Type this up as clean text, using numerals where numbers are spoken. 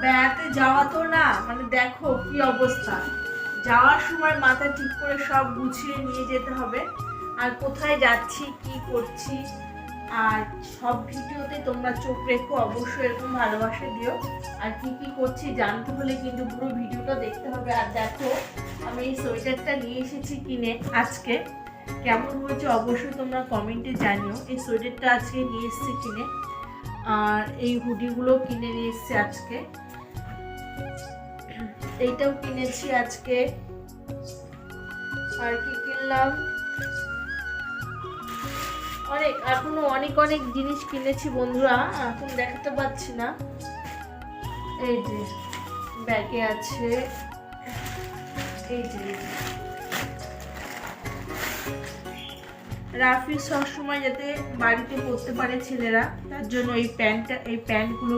বেড়াতে যাওয়া তো না, মানে দেখো কি অবস্থা। যাওয়ার সময় মাথা ঠিক করে সব গুছিয়ে নিয়ে যেতে হবে, আর কোথায় যাচ্ছি কি করছি আর সব ভিডিওতে তোমরা চোখ রেখো, অবশ্যই এরকম ভালোবাসা দিও। আর কি কি করছি জানতে হলে কিন্তু পুরো ভিডিওটা দেখতে হবে। আর দেখো আমি এই সোয়েটারটা নিয়ে এসেছি কিনে আজকে, কেমন হয়েছে অবশ্যই তোমরা কমেন্টে জানিও। এই সোয়েটারটা আজকে নিয়ে এসেছি কিনে, আর এই হুডিগুলো কিনে নিয়ে এসেছি আজকে, এইটাও কিনেছি আজকে। আর কি কিনলাম, এখনো অনেক জিনিস কিনেছি বন্ধুরা, এখন দেখাতে পাচ্ছি না। এই যে ব্যাগে আছে, এই যে রাফি সবসময় যাতে বাড়িতে পরতে পারে ছেলেরা, তার জন্য এই প্যান্টগুলো